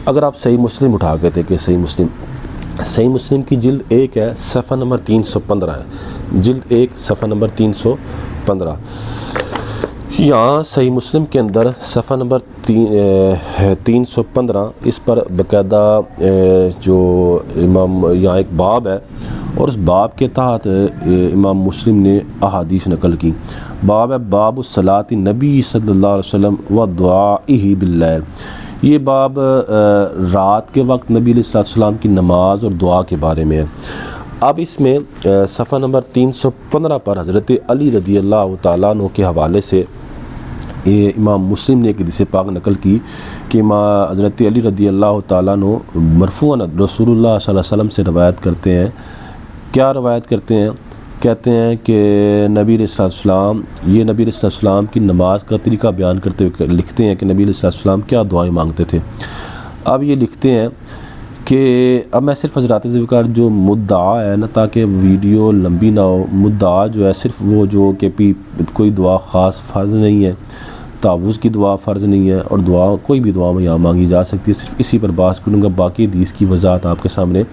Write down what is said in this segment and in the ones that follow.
اگر آپ صحیح مسلم اٹھا کے دیکھیں، صحیح مسلم کی جلد 1 ہے، صفحہ نمبر 315 ہے، جلد 1 صفحہ نمبر 315۔ یہاں صحیح مسلم کے اندر صفحہ نمبر 315 اس پر باقاعدہ جو یہاں ایک باب ہے، اور اس باب کے تحت امام مسلم نے احادیث نقل کی۔ باب ہے باب الصلاۃ نبی صلی اللہ علیہ وسلم و دعائہ باللیل۔ یہ باب رات کے وقت نبی علیہ السلام کی نماز اور دعا کے بارے میں ہے۔ اب اس میں صفحہ نمبر 315 پر حضرت علی رضی اللہ تعالیٰ عنہ کے حوالے سے یہ امام مسلم نے ایک حدیث پاک نقل کی کہ حضرت علی رضی اللہ تعالیٰ عنہ مرفوعاً رسول اللہ صلی اللہ علیہ وسلم سے روایت کرتے ہیں۔ کیا روایت کرتے ہیں؟ کہتے ہیں کہ نبی علیہ السلام، یہ نبی علیہ السلام کی نماز کا طریقہ بیان کرتے ہوئے لکھتے ہیں کہ نبی علیہ السلام کیا دعائیں مانگتے تھے۔ اب یہ لکھتے ہیں کہ اب میں صرف حضرات ذوالفقار جو مدعا ہے نا، تاکہ ویڈیو لمبی نہ ہو، مدعا جو ہے صرف وہ جو کہ کوئی دعا خاص فرض نہیں ہے، تعوذ کی دعا فرض نہیں ہے، اور دعا کوئی بھی دعا یہاں مانگی جا سکتی ہے، صرف اسی پر بات کروں گا۔ باقی حدیث کی وضاحت آپ کے سامنے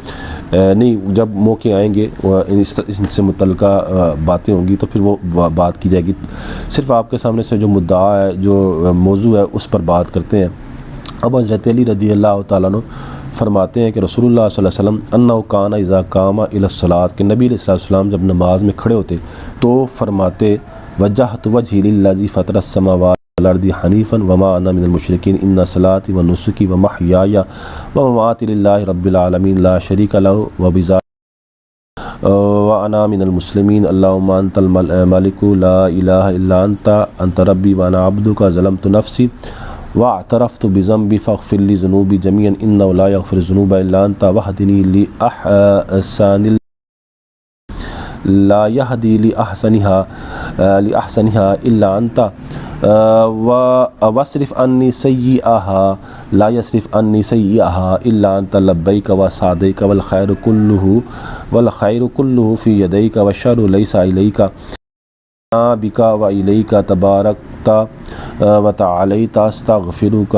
نہیں، جب موقع آئیں گے ان سے متعلقہ باتیں ہوں گی تو پھر وہ بات کی جائے گی۔ صرف آپ کے سامنے سے جو مدعا ہے، جو موضوع ہے، اس پر بات کرتے ہیں۔ اب حضرت علی رضی اللہ تعالیٰ عنہ فرماتے ہیں کہ رسول اللہ صلی اللہ علیہ وسلم انہ کان اذا قام الی الصلاۃ، کہ نبی علیہ السلام جب نماز میں کھڑے ہوتے تو فرماتے وجہت وجہی للذی فطر السماوات والارض حنیفا وما انا من المشرکین ان صلاتی ونسکی ومحیای ومماتی للہ رب العالمین لا شریک لہ وبذالک وانا من المسلمین اللہم انت الملک لا الہ الا انت ربی وانا عبدک ظلمت نفسی واعترفت بذنبی فاغفر لی ذنوبی جميعا انہ لا یغفر الذنوب الا انت واہدنی لأحسن لا یہدی لأحسنها الا انت واصرف عنی سیئہا لا یصرف عنی سیئہا الا انت لبیک وسعدیک والخیر کلہ فی یدیک والشر لیس الیک بک والیک تبارکت وتعالیت استغفرک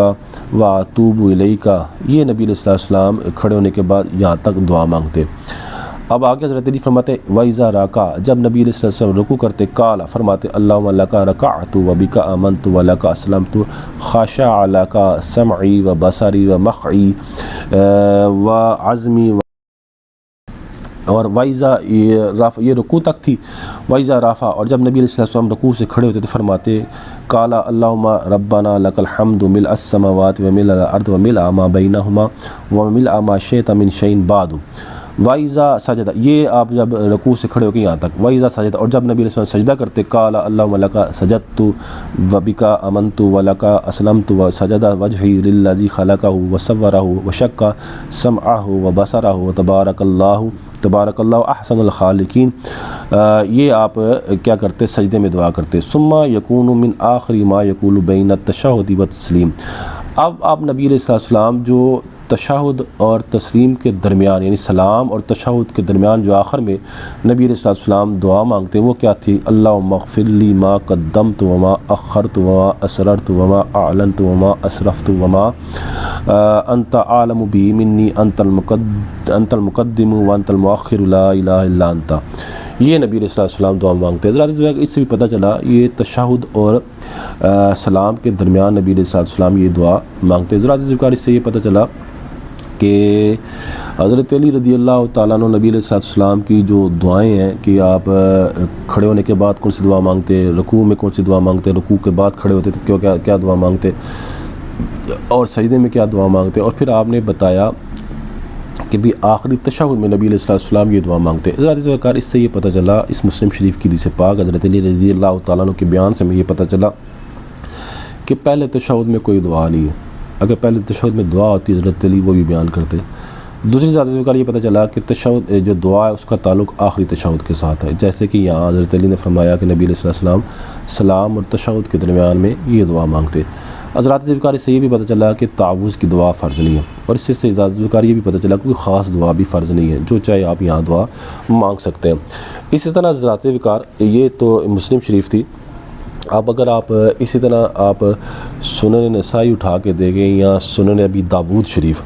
واتوب الیک۔ یہ نبی علیہ السلام کھڑے ہونے کے بعد یہاں تک دعا مانگتے۔ اب آگے حضرت علی فرماتے وَإِذَا رَكَعَ، جب نبی علیہ السلام رکوع کرتے قال فرماتے اللہم لک رکعت وبک آمنت ولک اسلمت خشع لک سمعی وبصری ومخعی وعزمی اور وَإِذَا یہ رکوع تک تھی۔ وَإِذَا رَفَعَ، اور جب نبی علیہ السلام رکوع سے کھڑے ہوتے تو فرماتے قال اللہم ربنا لک الحمد ملء السماوات وملء الارض وملء ما بینہما وملء ما شئت من شیء بعد۔ وَإِذَا سجدہ، یہ آپ جب رکوع سے کھڑے ہو کے یہاں تک وَإِذَا سجدہ، اور جب نبی علیہ السلام سجدہ کرتے قال اللہم لک سجدت وبک آمنت ولک اسلمت وسجد وجہی للذی خلقہ وصورہ وشق سمعہ وبصرہ تبارک اللہ احسن الخالقین۔ یہ آپ کیا کرتے؟ سجدے میں دعا کرتے۔ ثم یکون من آخر ما یقول بین التشہد والتسلیم۔ اب آپ نبی علیہ السلام جو تشہد اور تسلیم کے درمیان، یعنی سلام اور تشہد کے درمیان جو آخر میں نبی علیہ السلام دعا مانگتے وہ کیا تھی؟ اللہم اغفر لی ما قدمت وما اخرت وما اسررت وما اعلنت وما اسرفت وما انت عالم بی منی انت المقدم وانت المؤخر لا الہ الا انت۔ یہ نبی علیہ السلام دعا مانگتے ہیں۔ حضرات اس سے بھی پتہ چلا یہ تشہد اور سلام کے درمیان نبی علیہ السلام یہ دعا مانگتے ہیں۔ حضرات اس سے یہ پتہ چلا کہ حضرت علی رضی اللہ تعالیٰ عنہ نبی علیہ السلام کی جو دعائیں ہیں کہ آپ کھڑے ہونے کے بعد کون سی دعا مانگتے، رکوع میں کون سی دعا مانگتے، رکوع کے بعد کھڑے ہوتے تو کیا دعا مانگتے، اور سجدے میں کیا دعا مانگتے، اور پھر آپ نے بتایا کہ بھی آخری تشہد میں نبی علیہ السلام یہ دعا مانگتے۔ حضرات اس سے یہ پتہ چلا، اس مسلم شریف کی حدیث پاک حضرت علی رضی اللہ تعالیٰ عنہ کے بیان سے میں یہ پتہ چلا کہ پہلے تشہد میں کوئی دعا نہیں ہے۔ اگر پہلے تشہد میں دعا ہوتی حضرت علی وہ بھی بیان کرتے۔ دوسری ذات یہ پتہ چلا کہ تشہد جو دعا ہے اس کا تعلق آخری تشہد کے ساتھ ہے، جیسے کہ یہاں حضرت علی نے فرمایا کہ نبی علیہ السلام سلام اور تشہد کے درمیان میں یہ دعا مانگتے۔ حضرات ذکر سے یہ بھی پتہ چلا کہ تعوذ کی دعا فرض نہیں ہے، اور اس سے ذکر یہ بھی پتہ چلا کہ کوئی خاص دعا بھی فرض نہیں ہے، جو چاہے آپ یہاں دعا مانگ سکتے ہیں۔ اسی طرح حضرات ذکر یہ تو مسلم شریف تھی۔ اب اگر آپ اسی طرح آپ سنن نسائی اٹھا کے دیکھیں یا سنن ابی داود شریف،